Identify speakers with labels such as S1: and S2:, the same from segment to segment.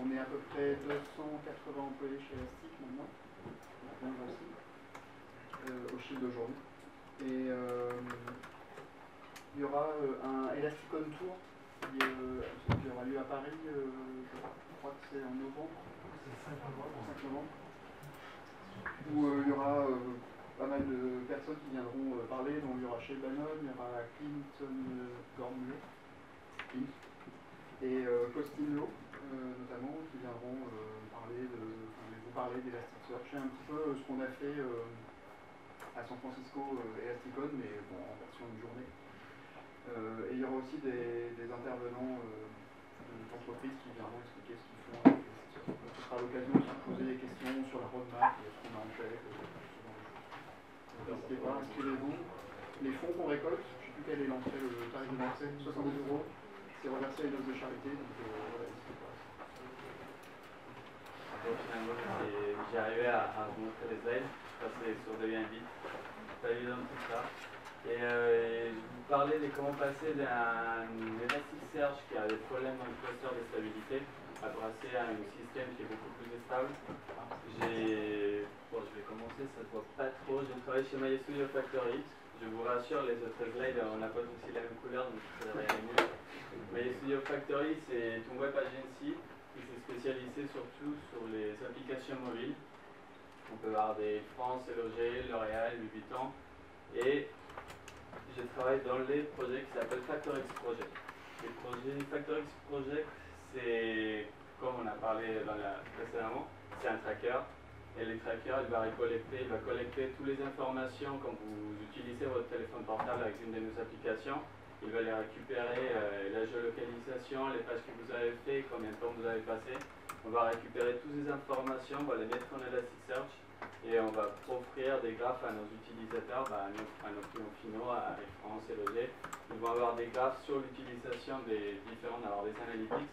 S1: on est à peu près 280 employés chez Elastic maintenant, on a bien grossi, au chiffre d'aujourd'hui. Et il y aura un Elasticon Tour qui aura lieu à Paris, je crois que c'est en novembre. C'est 5 novembre. Où il y aura pas mal de personnes qui viendront parler. Donc il y aura Shay Bannon, il y aura Clinton Gormley et Costin Lowe, notamment, qui viendront vous parler d'Elasticsearch. C'est un petit peu ce qu'on a fait à San Francisco Elasticon, mais bon, en version une journée. Et il y aura aussi des intervenants d'entreprises qui viendront expliquer ce qu'ils font avec Elasticsearch. Donc ce sera l'occasion de se poser des questions sur la roadmap, ce qu'on a en tête, ce genre de choses. N'hésitez pas, inscrivez-vous. Les fonds qu'on récolte, je ne sais plus quel est l'entrée, le tarif de l'entrée, 70 €, c'est reversé à une œuvre de charité, donc voilà, n'hésitez pas.
S2: Finalement, j'ai arrivé à vous montrer les slides, je passais sur des liens vite, pas évident tout ça. Et je vous parlais de comment passer d'un Elasticsearch qui a des problèmes dans le cluster de stabilité à passer à un système qui est beaucoup plus stable. Bon, je vais commencer, ça se voit pas trop. J'ai travaillé chez MyStudio Factory. Je vous rassure, les autres slides, on n'a pas aussi la même couleur, donc ça devrait aller mieux. MyStudio Factory, c'est une web agency qui s'est spécialisée surtout sur les applications mobiles. On peut voir des France, LOG, L'Oréal, Louis Vuitton. Et je travaille dans les projets qui s'appellent FactorX Project. Les projets FactorX Project, c'est, comme on a parlé précédemment, c'est un tracker. Et les trackers, il va collecter toutes les informations quand vous utilisez votre téléphone portable avec une de nos applications. Il va les récupérer, la géolocalisation, les pages que vous avez fait, combien de temps vous avez passé. On va récupérer toutes ces informations, on va les mettre en Elasticsearch et on va offrir des graphes à nos utilisateurs, à nos clients finaux, à France et LOG. Ils vont avoir des graphes sur l'utilisation des différentes, alors des analytics,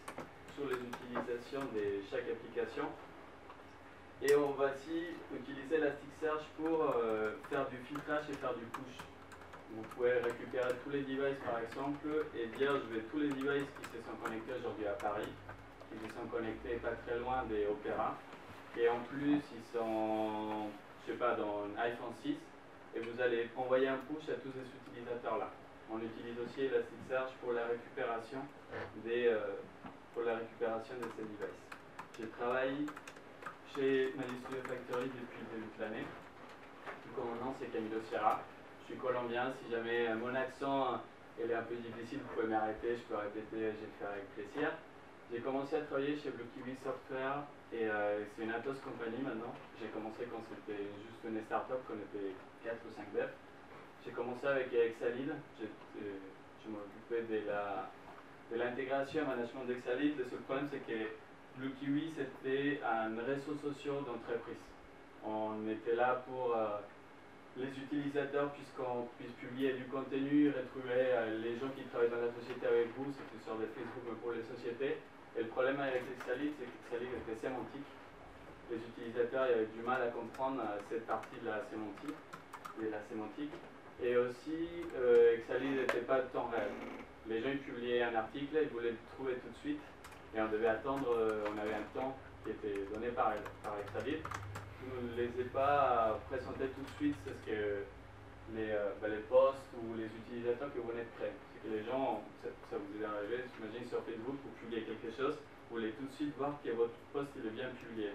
S2: sur les utilisations de chaque application. Et on va aussi utiliser Elasticsearch pour faire du filtrage et faire du push. Vous pouvez récupérer tous les devices par exemple et dire je vais tous les devices qui se sont connectés aujourd'hui à Paris, qui se sont connectés pas très loin des Opera. Et en plus ils sont, je sais pas, dans un iPhone 6 et vous allez envoyer un push à tous ces utilisateurs là. On utilise aussi Elasticsearch pour la récupération de ces devices. Je travaille chez MyStudio Factory depuis le début de l'année. Mon nom c'est Camilo Sierra. Je suis colombien. Si jamais mon accent est un peu difficile, vous pouvez m'arrêter, je peux répéter, je vais le faire avec plaisir. J'ai commencé à travailler chez Blue Kiwi Software et c'est une Atos compagnie maintenant. J'ai commencé quand c'était juste une start-up, qu'on était 4 ou 5 devs. J'ai commencé avec Exalid. Je m'occupais de l'intégration et management d'Exalid. Le seul problème c'est que Blue Kiwi, c'était un réseau social d'entreprise. On était là pour les utilisateurs, puisqu'on puisse publier du contenu, retrouver les gens qui travaillent dans la société avec vous, c'était sur des Facebook mais pour les sociétés. Et le problème avec Exalid, c'est qu'Exalid était sémantique. Les utilisateurs avaient du mal à comprendre cette partie de la sémantique. Et aussi, Exalid n'était pas de temps réel. Les gens ils publiaient un article, ils voulaient le trouver tout de suite. Et on devait attendre, on avait un temps qui était donné par Exalid. Je ne les ai pas présentés tout de suite, c'est ce que les posts ou les utilisateurs que vous venez de créer. C'est que les gens, ça vous est arrivé, j'imagine sur Facebook, vous publiez quelque chose, vous voulez tout de suite voir que votre post il est bien publié.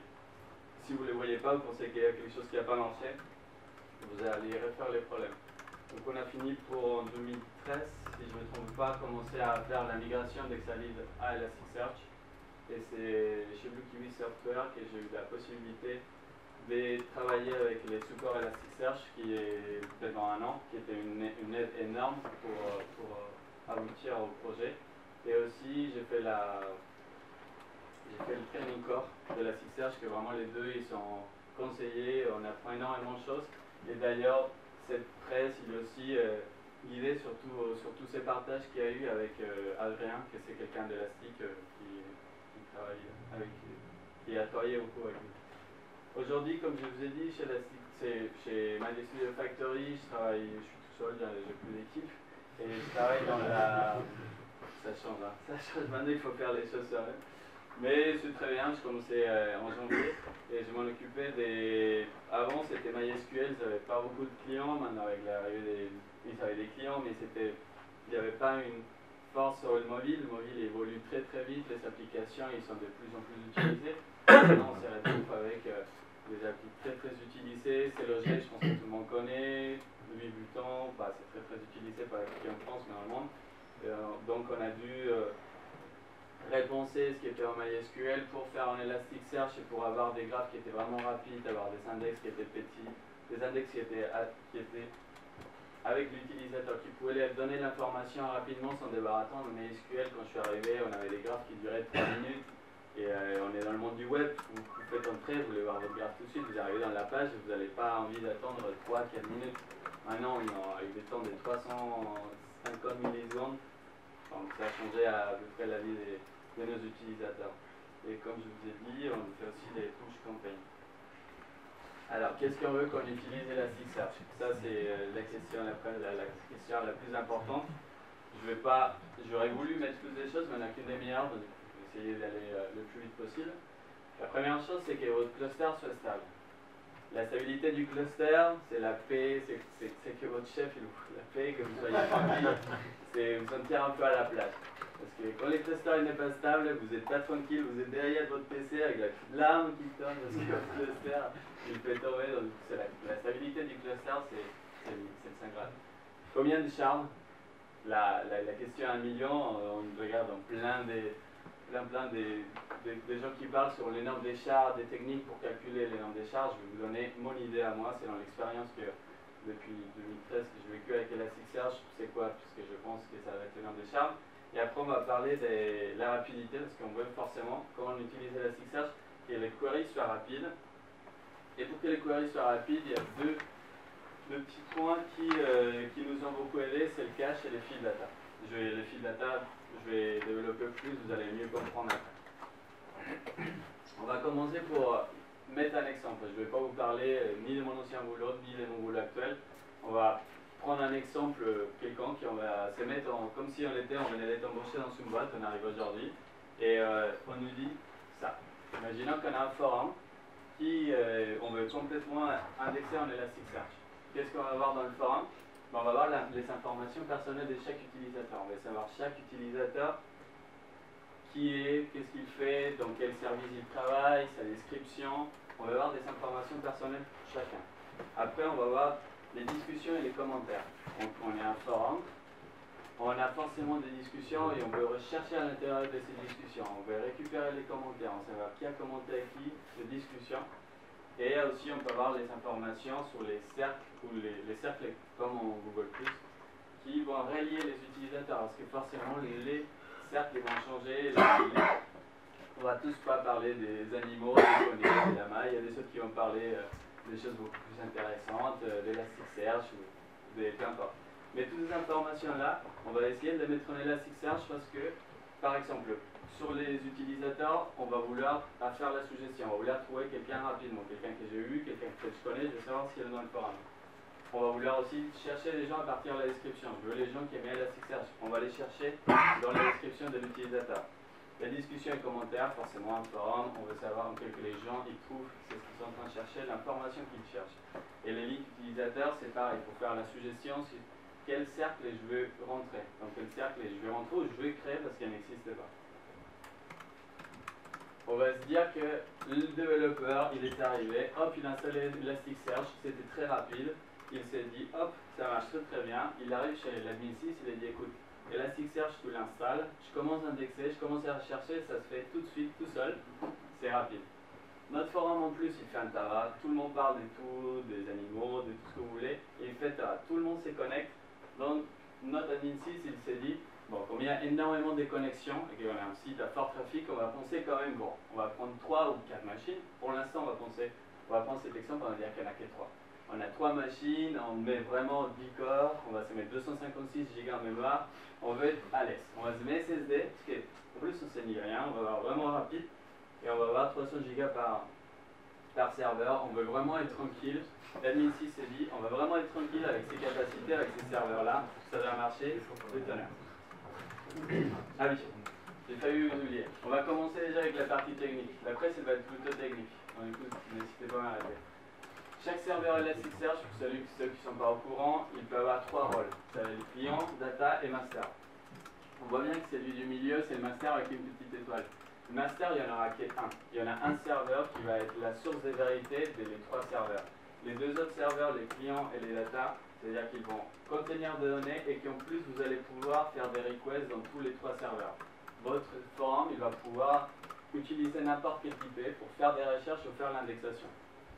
S2: Si vous ne les voyez pas, vous pensez qu'il y a quelque chose qui n'a pas lancé, vous allez refaire les problèmes. Donc on a fini pour en 2013, si je ne me trompe pas, commencer à faire la migration d'Exalid à Elasticsearch. Et c'est chez Blue Kiwi Software que j'ai eu la possibilité de travailler avec les supports Elasticsearch qui est pendant un an, qui était une aide énorme pour aboutir au projet. Et aussi j'ai fait le training corps de Elasticsearch, que vraiment les deux ils sont conseillés, on apprend énormément de choses. Et d'ailleurs cette presse il est aussi guidé sur tous ces partages qu'il y a eu avec Adrien, que c'est quelqu'un d'Elastic qui a travaillé beaucoup avec nous. Aujourd'hui, comme je vous ai dit, chez MyStudio Factory, je suis tout seul, j'ai plus d'équipe, et je travaille dans la... Ça change, hein. Ça change, maintenant il faut faire les choses seuls. Mais c'est très bien, je commençais en janvier et je m'en occupais des... Avant c'était MySQL, ils n'avaient pas beaucoup de clients, maintenant avec l'arrivée ils avaient des clients, mais il n'y avait pas une force sur le mobile évolue très très vite, les applications ils sont de plus en plus utilisées. Maintenant on s'est retrouvé avec des applis très très utilisées, c'est logique, je pense que tout le monde connaît, Louis Vuitton, bah, c'est très très utilisé par les clients en France mais dans le monde. Donc on a dû réponser ce qui était en MySQL pour faire un Elasticsearch et pour avoir des graphes qui étaient vraiment rapides, avoir des index qui étaient petits, des index qui étaient avec l'utilisateur, qui pouvait lui donner l'information rapidement sans devoir attendre. Mais MySQL, quand je suis arrivé, on avait des graphes qui duraient 3 minutes et on est dans le monde du web, vous faites entrer, vous voulez voir votre graphe tout de suite, vous arrivez dans la page et vous n'avez pas envie d'attendre 3-4 minutes. Maintenant, avec des temps de 350 millisecondes, donc ça a changé à peu près la vie de nos utilisateurs. Et comme je vous ai dit, on fait aussi des touches campagne. Alors, qu'est-ce qu'on veut qu'on utilise Elasticsearch? Ça, c'est la question la plus importante. J'aurais voulu mettre plus de choses, mais on n'a qu'une demi-heure, donc je vais essayer d'aller le plus vite possible. La première chose, c'est que votre cluster soit stable. La stabilité du cluster, c'est la paix, c'est que votre chef il vous fout la paix, que vous soyez tranquille, c'est vous sentir un peu à la place. Parce que quand le cluster n'est pas stable, vous n'êtes pas tranquille, vous êtes derrière votre PC avec la larme qui tourne parce que votre cluster il peut tomber. Donc la stabilité du cluster, c'est le Saint Graal. Combien de shards? La question à 1 million, on regarde dans plein des gens qui parlent sur les nombres des shards, des techniques pour calculer les nombres des shards. Je vais vous donner mon idée à moi, c'est dans l'expérience que depuis 2013 que j'ai vécu avec Elasticsearch. C'est quoi? Puisque je pense que ça va être le nombre des shards. Et après on va parler de la rapidité, parce qu'on veut forcément, comment on utilise Elasticsearch, que les queries soient rapides. Et pour que les queries soient rapides, il y a deux petits points qui nous ont beaucoup aidés, c'est le cache et les files data. Les files data, je vais développer plus, vous allez mieux comprendre après. On va commencer pour mettre un exemple. Je ne vais pas vous parler ni de mon ancien boulot, ni de mon boulot actuel. On va prendre un exemple quelconque et on va se mettre comme si on venait d'être embauché dans une boîte, on arrive aujourd'hui, et on nous dit ça. Imaginons qu'on a un forum qui on veut complètement indexer en Elasticsearch. Qu'est-ce qu'on va voir dans le forum? On va voir les informations personnelles de chaque utilisateur. On va savoir chaque utilisateur qui est, qu'est-ce qu'il fait, dans quel service il travaille, sa description. On va voir des informations personnelles pour chacun. Après, on va voir les discussions et les commentaires. Donc, on est un forum, on a forcément des discussions et on veut rechercher à l'intérieur de ces discussions. On veut récupérer les commentaires, on sait voir qui a commenté à qui, les discussions. Et aussi, on peut avoir les informations sur les cercles, ou les cercles comme en Google+, qui vont relier les utilisateurs. Parce que forcément, les cercles vont changer. On va tous pas parler des animaux, des poneys, des lamas. Il y a des autres qui vont parler des choses beaucoup plus intéressantes, d'Elasticsearch, ou peu importe. Mais toutes ces informations-là, on va essayer de les mettre en Elasticsearch parce que, par exemple, sur les utilisateurs, on va vouloir faire la suggestion, on va vouloir trouver quelqu'un rapidement, quelqu'un que j'ai eu, quelqu'un que je connais, je veux savoir s'il est dans le forum. On va vouloir aussi chercher les gens à partir de la description. Je veux les gens qui aiment Elasticsearch. On va les chercher dans la description de l'utilisateur. Les discussions et commentaires, forcément un forum, on veut savoir en quel que les gens ils trouvent, c'est ce qu'ils sont en train de chercher, l'information qu'ils cherchent. Et les links utilisateurs, c'est pareil, pour faire la suggestion sur quel cercle je veux rentrer. Dans quel cercle je veux rentrer ou je veux créer parce qu'il n'existe pas. On va se dire que le développeur, il est arrivé, hop, il a installé Elasticsearch, c'était très rapide, il s'est dit, hop, ça marche très bien, il arrive chez l'admin 6, il a dit, écoute, Elasticsearch, tu l'installes, je commence à indexer, je commence à rechercher, ça se fait tout de suite, tout seul, c'est rapide. Notre forum en plus, il fait un taras, tout le monde parle de tout, des animaux, de tout ce que vous voulez, et il fait taras, tout le monde se connecte, donc notre admin 6, il s'est dit, bon, comme il y a énormément de connexions et qu'on a un site à fort trafic, on va penser quand même, bon, on va prendre 3 ou 4 machines. Pour l'instant, on va prendre cet exemple, on va dire qu'il n'y en a que 3. On a 3 machines, on met vraiment 10 corps, on va se mettre 256 Go en mémoire, on veut être à l'aise. On va se mettre SSD, parce qu'en plus on ne sait ni rien, on va avoir vraiment rapide, et on va avoir 300 Go par serveur, on veut vraiment être tranquille. L'admin 6 s'est dit, on va vraiment être tranquille avec ces capacités, avec ces serveurs-là, ça va marcher, le tonnerre. Ah oui. J'ai failli vous oublier. On va commencer déjà avec la partie technique. L'après, ça va être plutôt technique. Donc, du coup, n'hésitez pas à m'arrêter. Chaque serveur Elasticsearch, pour ceux qui ne sont pas au courant, il peut avoir 3 rôles. Ça va être client, data et master. On voit bien que celui du milieu, c'est le master avec une petite étoile. Le master, il y en aura qu'un. Il y en a un serveur qui va être la source de vérité des 3 serveurs. Les 2 autres serveurs, les clients et les data, c'est-à-dire qu'ils vont contenir des données et qu'en plus, vous allez pouvoir faire des requests dans tous les 3 serveurs. Votre forum, il va pouvoir utiliser n'importe quel IP pour faire des recherches ou faire l'indexation.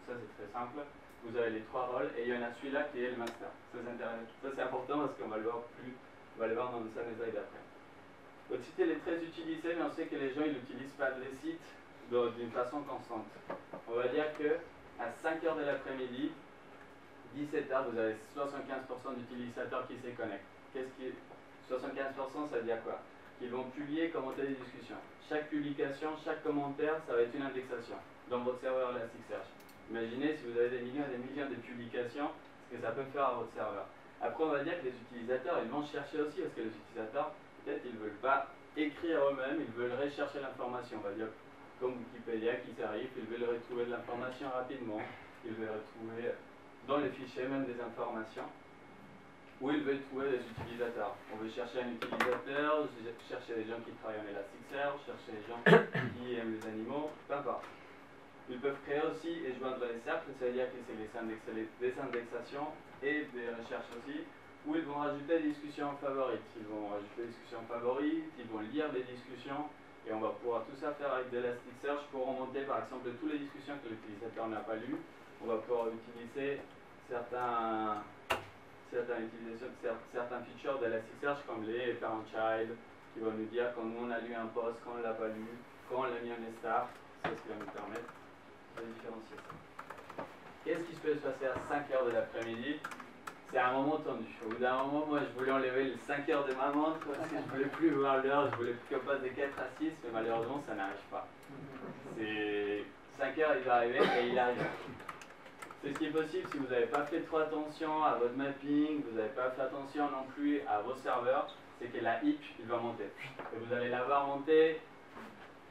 S2: Ça, c'est très simple. Vous avez les 3 rôles et il y en a celui-là qui est le master. Ça, c'est important parce qu'on va le voir dans le slide après. Votre site il est très utilisé, mais on sait que les gens n'utilisent pas les sites d'une façon constante. On va dire que à 5 h de l'après-midi, 17 h, vous avez 75% d'utilisateurs qui se connectent. 75%, ça veut dire quoi? Ils vont publier et commenter des discussions. Chaque publication, chaque commentaire, ça va être une indexation dans votre serveur Elasticsearch. Imaginez si vous avez des millions et des millions de publications, ce que ça peut faire à votre serveur. Après, on va dire que les utilisateurs, ils vont chercher aussi, parce que les utilisateurs, peut-être, ils ne veulent pas écrire eux-mêmes, ils veulent rechercher l'information. On va dire, comme Wikipédia qui s'arrive, ils veulent retrouver de l'information rapidement, ils veulent retrouver dans les fichiers même des informations, ou ils veulent trouver des utilisateurs. On veut chercher un utilisateur, chercher des gens qui travaillent en Elasticsearch, chercher des gens qui aiment les animaux, peu importe. Ils peuvent créer aussi et joindre les cercles, c'est-à-dire que c'est des indexations et des recherches aussi, où ils vont rajouter des discussions favorites. Ils vont rajouter des discussions favorites, ils vont lire des discussions, et on va pouvoir tout ça faire avec de l'Elasticsearch pour remonter par exemple toutes les discussions que l'utilisateur n'a pas lues. On va pouvoir utiliser certains features d'Elasticsearch comme les parent-child, qui vont nous dire quand on a lu un post, quand on ne l'a pas lu, quand on l'a mis en star. C'est ce qui va nous permettre de différencier ça. Qu'est-ce qui peut se passer à 5 h de l'après-midi? C'est un moment tendu. Au bout d'un moment, moi, je voulais enlever les 5 h de ma montre parce que je ne voulais plus voir l'heure, je voulais qu'on passe de 4 à 6, mais malheureusement, ça n'arrive pas. C'est 5 h, il va arriver et il arrive. C'est ce qui est possible si vous n'avez pas fait trop attention à votre mapping, vous n'avez pas fait attention non plus à vos serveurs, c'est que la HIP, il va monter. Et vous allez la voir monter,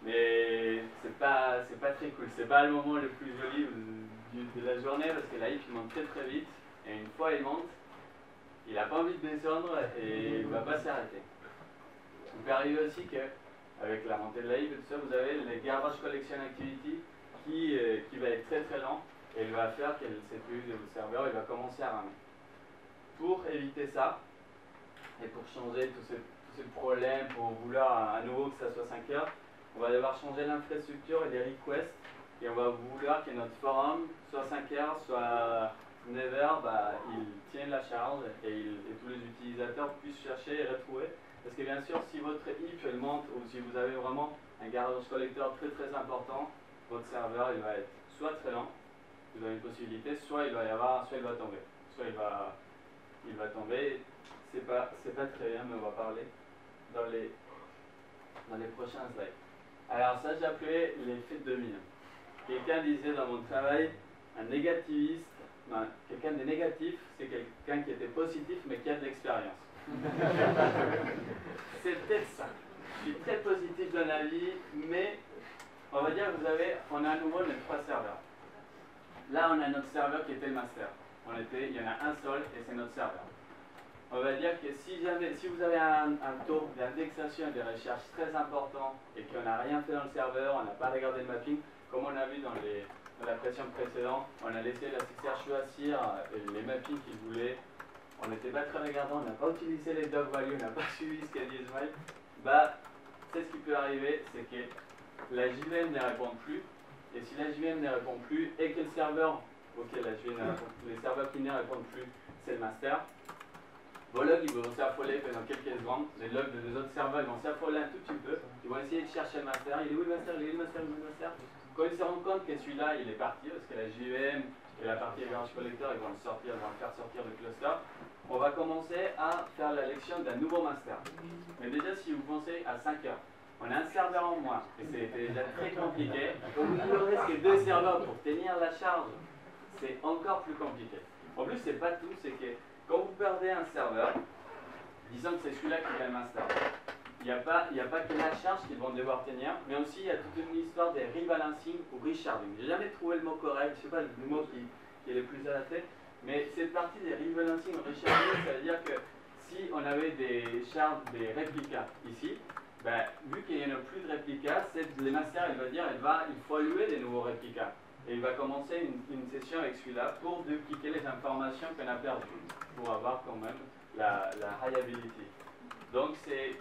S2: mais c'est pas très cool. C'est pas le moment le plus joli de la journée parce que la HIP il monte très très vite. Et une fois il monte, il n'a pas envie de descendre et il ne va pas s'arrêter. Il peut arriver aussi qu'avec la montée de la HIP et tout ça, vous avez les garbage collection activity qui va être très très lent et il va faire que le CPU de votre serveur il va commencer à ramer. Pour éviter ça et pour changer tous ces problèmes, pour vouloir à nouveau que ça soit 5 h, on va devoir changer l'infrastructure et les requests et on va vouloir que notre forum, soit 5 h, soit 9 h, il tienne la charge et tous les utilisateurs puissent chercher et retrouver. Parce que bien sûr, si votre HIP elle monte ou si vous avez vraiment un garbage collector très très important, votre serveur il va être soit très lent, vous avez une possibilité, soit il va tomber. Soit il va tomber, c'est pas très bien, mais on va parler dans les prochains slides. Alors ça, j'ai appelé l'effet de domino. Quelqu'un disait dans mon travail, un négativiste, quelqu'un de négatif, c'est quelqu'un qui était positif mais qui a de l'expérience. C'est peut-être ça. Je suis très positif dans la vie, mais on va dire que on a à nouveau les 3 serveurs. Là, on a notre serveur qui était le master. Il y en a un seul et c'est notre serveur. On va dire que si vous avez un taux d'indexation et de recherche très important et qu'on n'a rien fait dans le serveur, on n'a pas regardé le mapping, comme on a vu dans la pression précédente, on a laissé Elasticsearch choisir les mappings qu'il voulait, on n'était pas très regardant, on n'a pas utilisé les dog values, on n'a pas suivi ce qu'a dit Ismaël, c'est ce qui peut arriver, c'est que la JVM ne répond plus, et si la JVM ne répond plus et que le serveur auquel la JVM ne répond plus, les serveurs qui ne répondent plus, c'est le master, vos logs ils vont s'affoler pendant quelques secondes, les logs des autres serveurs ils vont s'affoler un tout petit peu, ils vont essayer de chercher le master, il est où le master, il est où le master, il est où le master. Quand ils se rendent compte que celui-là il est parti, parce que la JVM et la partie garbage collector ils vont le faire sortir du cluster, on va commencer à faire l'élection d'un nouveau master. Mais déjà si vous pensez à 5 h, on a un serveur en moins, et c'est déjà très compliqué, quand vous n'aurez que 2 serveurs pour tenir la charge, c'est encore plus compliqué. En plus c'est pas tout, c'est que quand vous perdez un serveur, disons que c'est celui-là qui est le master, il n'y a pas que la charge qu'ils vont devoir tenir, mais aussi il y a toute une histoire des rebalancing ou resharding. J'ai jamais trouvé le mot correct, je ne sais pas le mot qui est le plus adapté, mais cette partie des rebalancing ou resharding, ça veut dire que si on avait des shards, des réplicas ici, ben, vu qu'il n'y en a plus de réplicas, le master il va dire il faut allouer des nouveaux réplicas. Et il va commencer une session avec celui-là pour dupliquer les informations qu'on a perdues, pour avoir quand même la reliability. Donc c'est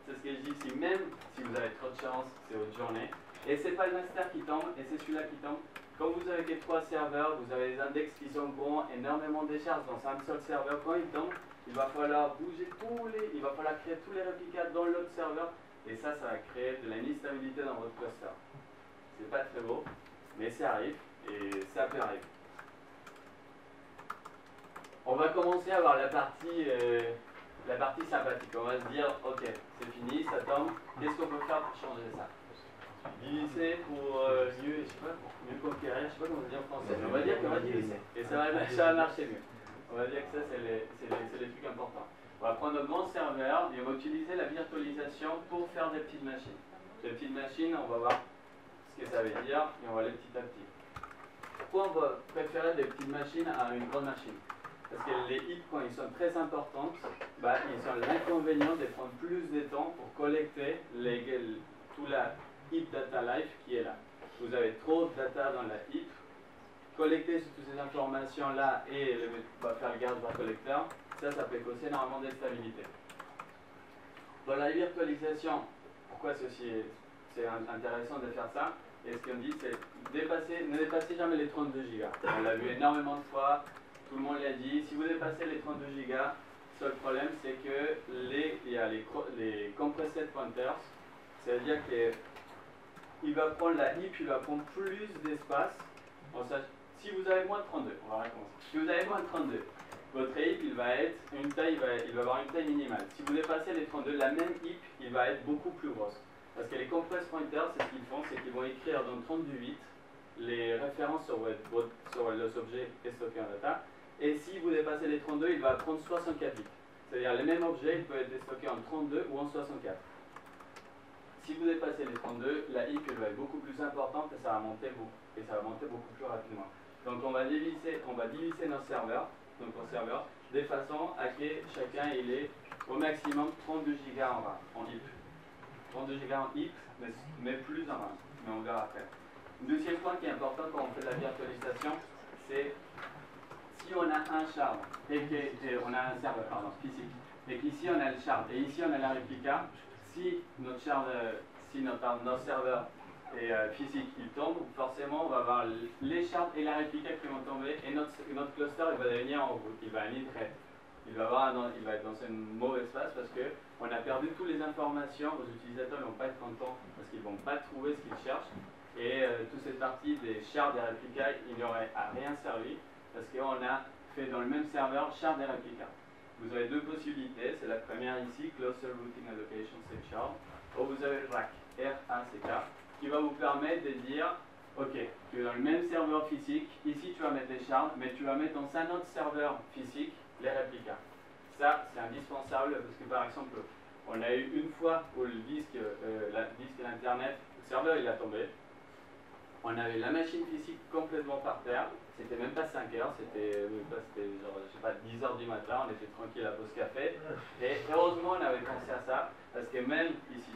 S2: ce que je dis ici, même si vous avez trop de chance, c'est votre journée. Et c'est pas le master qui tombe, et c'est celui-là qui tombe. Quand vous avez que 3 serveurs, vous avez des index qui sont bons, énormément de charges dans un seul serveur. Quand il tombe, il va falloir bouger il va falloir créer tous les réplicas dans l'autre serveur, et ça va créer de l'instabilité dans votre cluster. C'est pas très beau, mais ça arrive, et ça peut arriver. On va commencer à voir la partie sympathique. On va se dire, ok, c'est fini, ça tombe, qu'est-ce qu'on peut faire pour changer ça? Diviser pour mieux, je sais pas, mieux conquérir, je sais pas comment on dit en français, mais on va dire qu'on va diviser, et ça va marcher mieux. On va dire que ça, c'est les trucs importants. On va prendre un grand serveur et on va utiliser la virtualisation pour faire des petites machines. Les petites machines, on va voir ce que ça veut dire et on va aller petit à petit. Pourquoi on va préférer des petites machines à une grande machine? Parce que les heaps, quand ils sont très importantes, bah, ils ont l'inconvénient de prendre plus de temps pour collecter tout la heap data life qui est là. Vous avez trop de data dans la heap. Collecter toutes ces informations-là et faire le garde d'un collecteur, ça peut causer énormément d'instabilité. Dans la virtualisation, pourquoi c'est intéressant de faire ça? Et ce qu'on dit, c'est ne dépassez jamais les 32 gigas. On l'a vu énormément de fois, tout le monde l'a dit. Si vous dépassez les 32 gigas, le seul problème, c'est que il y a les compressed pointers, c'est-à-dire qu'il va prendre la heap, il va prendre plus d'espace. Si vous avez moins de 32, on va recommencer. Si vous avez moins de 32, votre heap, il va avoir une taille minimale. Si vous dépassez les 32, la même heap, il va être beaucoup plus grosse. Parce que les compress pointers, c'est ce qu'ils font, c'est qu'ils vont écrire dans 32 les références sur les objets stockés en data. Et si vous dépassez les 32, il va prendre 64 bits. C'est-à-dire les mêmes objets, ils peuvent être stockés en 32 ou en 64. Si vous dépassez les 32, la heap elle va être beaucoup plus importante et ça va monter beaucoup plus rapidement. Donc on va diviser nos serveurs, de façon à que chacun il ait au maximum 32 gigas en heap. 32 gigas en heap, mais plus en RAM, mais on verra après. Deuxième point qui est important quand on fait de la virtualisation, c'est si on a un shard, on a un serveur physique, et qu'ici on a le shard, et ici on a la réplica, si notre serveur physique il tombe, forcément on va avoir les shards et la réplica qui vont tomber, et notre cluster il va devenir en route, il va être il va être dans une mauvaise phase parce qu'on a perdu toutes les informations, vos utilisateurs ne vont pas être contents parce qu'ils ne vont pas trouver ce qu'ils cherchent, et toute cette partie des shards et réplicas, il n'aurait à rien servi parce qu'on a fait dans le même serveur shards et réplicas. Vous avez deux possibilités, c'est la première ici, Cluster Routing Allocation Set Shard, ou vous avez le RAC, R-A-C-K, qui va vous permettre de dire, ok, tu es dans le même serveur physique, ici tu vas mettre les shards, mais tu vas mettre dans un autre serveur physique les réplicas. Ça, c'est indispensable parce que par exemple, on a eu une fois où le disque et l'internet, le serveur il a tombé, on avait la machine physique complètement par terre, c'était même pas 5 heures, c'était genre, je sais pas, 10 heures du matin, on était tranquille à pause café, et heureusement on avait pensé à ça, parce que même ici,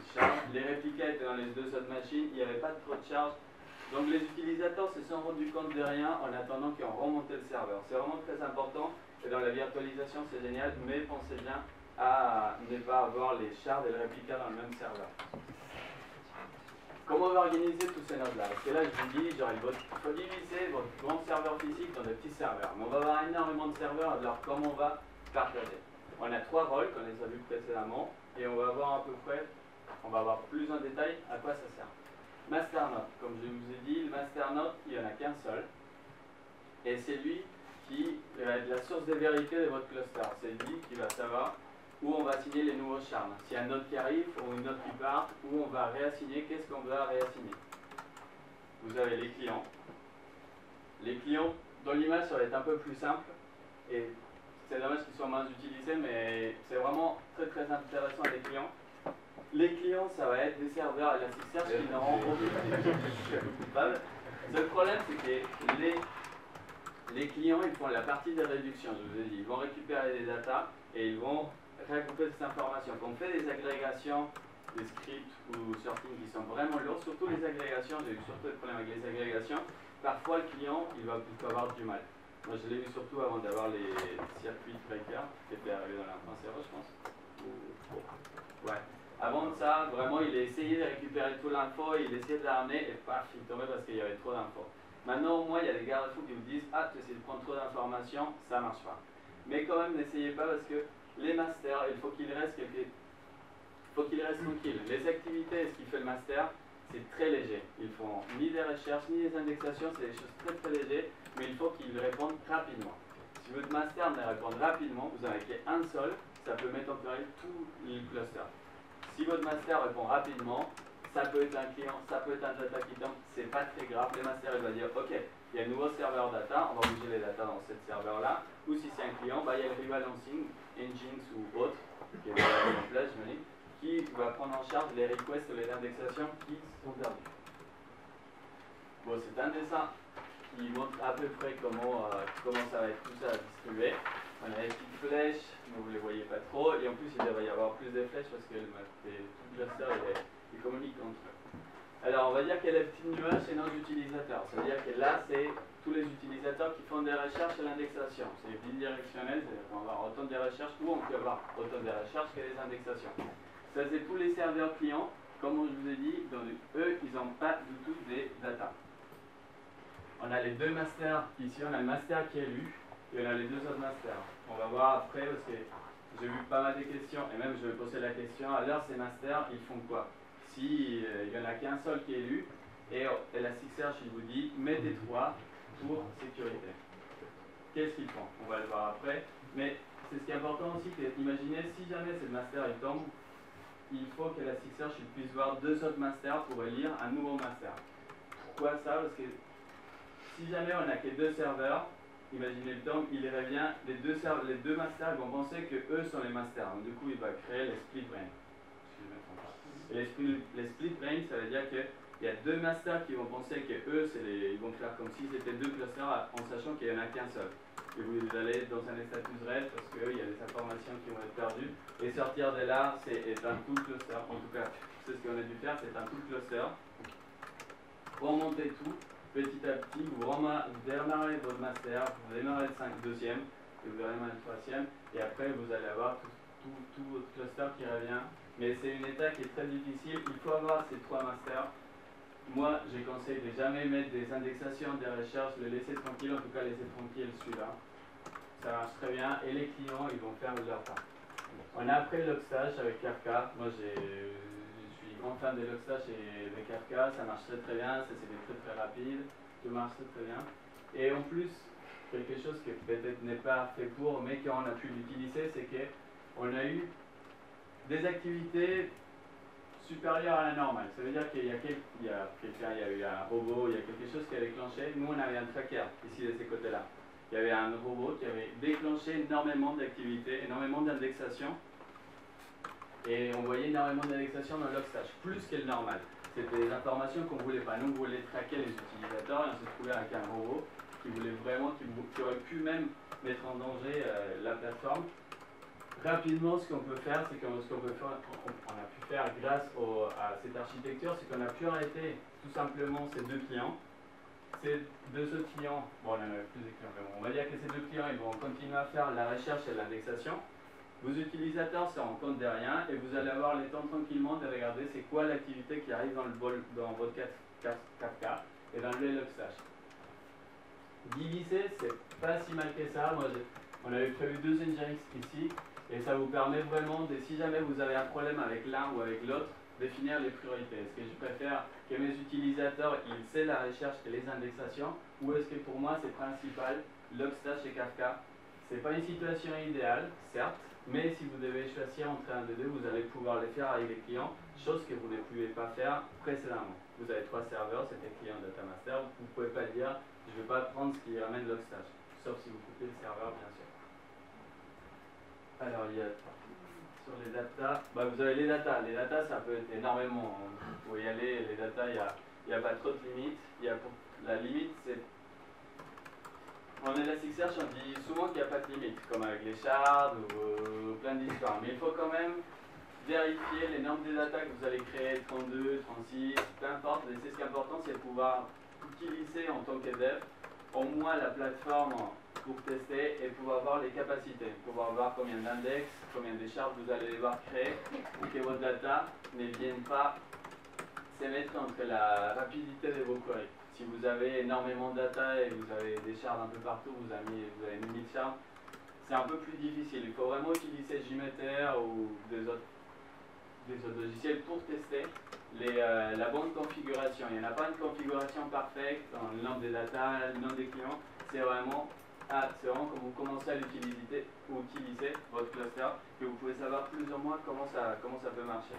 S2: les réplicas étaient dans les deux autres machines, il n'y avait pas trop de charge, donc les utilisateurs se sont rendus compte de rien en attendant qu'ils ont remonté le serveur. C'est vraiment très important, et dans la virtualisation c'est génial, mais pensez bien à ne pas avoir les shards et les réplicas dans le même serveur. Comment on va organiser tous ces nodes-là? Parce que là, je vous dis, il faut diviser votre grand serveur physique dans des petits serveurs. Mais on va avoir énormément de serveurs, alors comment on va partager? On a 3 rôles, qu'on les a vus précédemment, et on va voir à peu près, on va voir plus en détail à quoi ça sert. Masternode, comme je vous ai dit, le masternode, il n'y en a qu'un seul, et c'est lui qui va être la source de vérité de votre cluster. C'est lui qui va savoir où on va assigner les nouveaux shards. S'il y a un node qui arrive ou une node qui part, où on va réassigner, qu'est-ce qu'on va réassigner. Vous avez les clients. Les clients, dans l'image, ça va être un peu plus simple. Et c'est dommage qu'ils soient moins utilisés, mais c'est vraiment très très intéressant les clients. Les clients, ça va être des serveurs Elasticsearch qui n'auront aucun. Le problème, c'est que les clients, ils font la partie des réductions, je vous ai dit. Ils vont récupérer des datas et ils vont regrouper ces informations. Quand on fait des agrégations, des scripts ou sorting qui sont vraiment lourds, surtout les agrégations, j'ai eu surtout des problèmes avec les agrégations, parfois le client, il va avoir du mal. Moi, je l'ai vu surtout avant d'avoir les circuits breakers, qui étaient arrivés dans la 1.0, je pense. Ouais. Avant de ça, vraiment, il a essayé de récupérer tout l'info, il essayait de la ramener et paf, il tombait parce qu'il y avait trop d'infos. Maintenant, au moins, il y a des garde-fous qui vous disent « Ah, tu essaies de prendre trop d'informations, ça marche pas. » Mais quand même, n'essayez pas parce que les masters, il faut qu'ils restent tranquilles. Les activités, ce qui fait le master, c'est très léger. Ils font ni des recherches, ni des indexations, c'est des choses très très légères, mais il faut qu'ils répondent rapidement. Si votre master me répond rapidement, vous en avez un seul, ça peut mettre en péril tout le cluster. Si votre master répond rapidement, ça peut être un client, ça peut être un data qui tombe, c'est pas très grave. Le master, il va dire, ok, il y a un nouveau serveur data, on va bouger les data dans ce serveur-là. Ou si c'est un client, bah, il y a le rebalancing, Nginx ou autre, qui est mis en place, qui va prendre en charge les requests ou les indexations qui sont perdues. Bon, c'est un dessin qui montre à peu près comment ça va être tout ça distribué. On a les petites flèches, mais vous ne les voyez pas trop. Et en plus, il devrait y avoir plus de flèches parce que tout le cluster il communique entre eux. Alors, on va dire qu'il y a les petits nuages, c'est nos utilisateurs. Ça veut dire que là, c'est tous les utilisateurs qui font des recherches et l'indexation. C'est bidirectionnel, c'est-à-dire qu'on va avoir autant de recherches ou on peut avoir autant de recherches que des indexations. Ça, c'est tous les serveurs clients. Comme je vous ai dit, eux, ils n'ont pas du tout des data. On a les deux masters ici, on a le master qui est lu et on a les deux autres masters. On va voir après parce que j'ai vu pas mal de questions et même je vais poser la question, alors ces masters, ils font quoi? Si il n'y en a qu'un seul qui est lu et Elasticsearch, il vous dit, mettez 3 pour sécurité. Qu'est-ce qu'ils font? On va le voir après. Mais c'est ce qui est important aussi, que imaginez si jamais ce master il tombe, il faut qu'Elasticsearch puisse voir deux autres masters pour lire un nouveau master. Pourquoi ça? Parce que si jamais on n'a que deux serveurs, imaginez le temps, il revient, les deux masters vont penser que eux sont les masters. Donc, du coup, il va créer les split brain. Et les split brain, ça veut dire qu'il y a deux masters qui vont penser que eux, ils vont faire comme si c'était deux clusters en sachant qu'il n'y en a qu'un seul. Et vous allez dans un status RED parce qu'il y a des informations qui vont être perdues. Et sortir de là, c'est éteindre tout le cluster. En tout cas, c'est ce qu'on a dû faire, c'est éteindre tout le cluster. Remonter tout. Petit à petit, vous démarrez votre master, vous démarrez le deuxième, et vous démarrez le troisième, et après vous allez avoir tout votre cluster qui revient. Mais c'est une étape qui est très difficile, il faut avoir ces trois masters. Moi, je conseille de jamais mettre des indexations, des recherches, le laisser tranquille, en tout cas laisser tranquille celui-là. Ça marche très bien, et les clients, ils vont faire leur part. On a après Logstash avec Kafka. Moi, je suis grand fan de Logstash et de Kafka, ça marche très très bien, c'est très très rapide, tout marche très très bien. Et en plus, quelque chose qui peut-être n'est pas fait pour, mais quand on a pu l'utiliser, c'est qu'on a eu des activités supérieures à la normale. Ça veut dire qu'il y a eu un robot, il y a quelque chose qui a déclenché. Nous, on avait un tracker ici de ces côtés-là. Il y avait un robot qui avait déclenché énormément d'activités, énormément d'indexations. Et on voyait énormément d'indexations dans Logstash, plus que le normal. C'était des informations qu'on ne voulait pas. Nous, on voulait traquer les utilisateurs et on s'est trouvé avec un robot qui voulait vraiment, qui aurait pu même mettre en danger la plateforme. Rapidement, ce qu'on peut faire, c'est qu'on a pu faire grâce à cette architecture, c'est qu'on a pu arrêter tout simplement ces deux clients. Ces deux autres clients, bon, on en avait plus de clients, mais bon, on va dire que ces deux clients, ils vont continuer à faire la recherche et l'indexation. Vos utilisateurs se rendent compte de rien et vous allez avoir le temps tranquillement de regarder c'est quoi l'activité qui arrive dans votre Kafka et dans le Logstash. Diviser, c'est pas si mal que ça. Moi, on avait prévu 2 Nginx ici et ça vous permet vraiment de, si jamais vous avez un problème avec l'un ou avec l'autre, définir les priorités. Est-ce que je préfère que mes utilisateurs ils sait la recherche et les indexations ou est-ce que pour moi c'est principal Logstash et Kafka? C'est pas une situation idéale, certes, mais si vous devez choisir entre un des deux, vous allez pouvoir les faire avec les clients, chose que vous ne pouvez pas faire précédemment. Vous avez 3 serveurs, c'était client Data Master, vous ne pouvez pas dire je ne vais pas prendre ce qui ramène Logstash, sauf si vous coupez le serveur bien sûr. Alors il y a sur les data, bah, vous avez les data. Les data, ça peut être énormément. Vous pouvez y aller, les data, il n'y a pas trop de limites. La limite, c'est. En Elasticsearch, on dit souvent qu'il n'y a pas de limite, comme avec les shards ou plein d'histoires. Mais il faut quand même vérifier les nombres des data que vous allez créer, 32, 36, peu importe. Mais c'est ce qui est important, c'est de pouvoir utiliser en tant que dev au moins la plateforme pour tester et pouvoir voir les capacités, pouvoir voir combien d'index, combien de shards vous allez devoir créer pour que votre data ne vienne pas s'émettre entre la rapidité de vos queries. Si vous avez énormément de data et vous avez des shards un peu partout, vous avez 1000 shards, c'est un peu plus difficile. Il faut vraiment utiliser JMeter ou des autres logiciels pour tester la bonne configuration. Il n'y en a pas une configuration parfaite dans le nombre des data, le nombre des clients. C'est vraiment quand vous commencez à utiliser votre cluster que vous pouvez savoir plus ou moins comment ça peut marcher.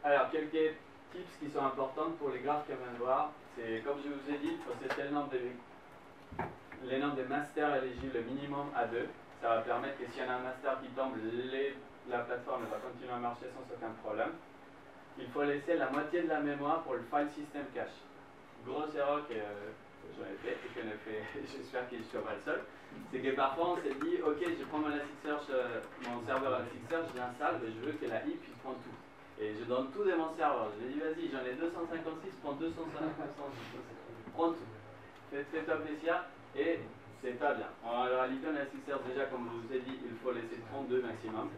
S2: Alors, quelques tips qui sont importants pour les graphes qu'on vient de voir, c'est comme je vous ai dit, il faut cesser les nombres de masters éligibles le minimum à 2. Ça va permettre que s'il y en a un master qui tombe, la plateforme va continuer à marcher sans aucun problème. Il faut laisser la moitié de la mémoire pour le file system cache. Grosse erreur que j'en ai fait et que j'espère que je ne suis pas le seul, c'est que parfois on s'est dit, ok, je prends mon Elasticsearch, mon serveur Elasticsearch, je l'installe, mais je veux que la heap puisse prendre tout. Et je donne tout de mon serveur. Je dis, vas-y, j'en ai 256, prends 256, prends tout. Fais-toi plaisir et c'est pas bien. En réalité, on Elasticsearch, déjà, comme je vous ai dit, il faut laisser 32 maximum.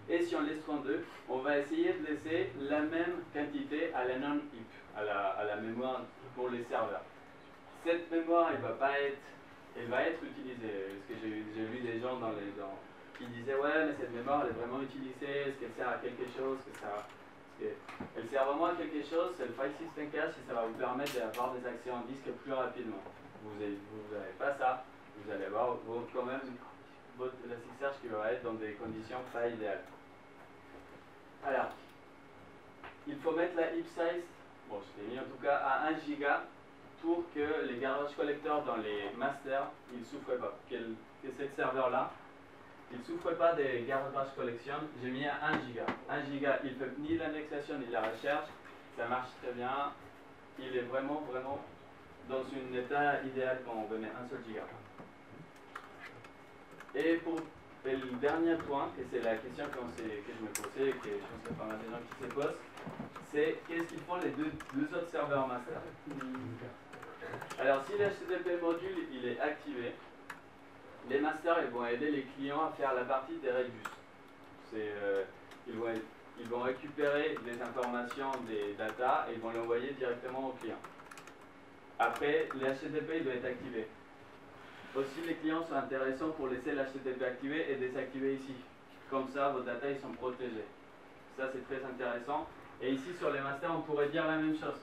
S2: Et si on laisse 32, on va essayer de laisser la même quantité à la non-heap, à la mémoire pour les serveurs. Cette mémoire, elle va être utilisée. Parce que j'ai vu des gens qui disaient ouais, mais cette mémoire elle est vraiment utilisée, est-ce qu'elle sert à quelque chose, elle sert vraiment à quelque chose, c'est le file system cache et ça va vous permettre d'avoir des accès en disque plus rapidement. Vous n'avez pas ça, vous allez avoir quand même votre Elasticsearch qui va être dans des conditions pas idéales. Alors, il faut mettre la heap size, bon je l'ai mis en tout cas à 1 giga pour que les garbage collectors dans les masters, ils ne souffrent pas. Que ces serveurs-là, ils ne souffrent pas des garbage collection. J'ai mis à 1 giga. 1 giga, il ne fait ni l'indexation ni la recherche. Ça marche très bien. Il est vraiment dans un état idéal quand on veut mettre 1 seul giga. Et le dernier point, et c'est la question que je me posais, et que je pense qu'il y a pas mal de gens qui se posent, c'est qu'est-ce qu'ils font les deux autres serveurs master. Alors si l'HTTP module il est activé, les masters ils vont aider les clients à faire la partie des Redux. Ils vont récupérer des informations des data et ils vont l'envoyer directement au client. Après, l'HTTP il doit être activé. Aussi, les clients sont intéressants pour laisser l'HTTP activé et désactiver ici. Comme ça, vos data ils sont protégés. Ça, c'est très intéressant. Et ici, sur les masters, on pourrait dire la même chose.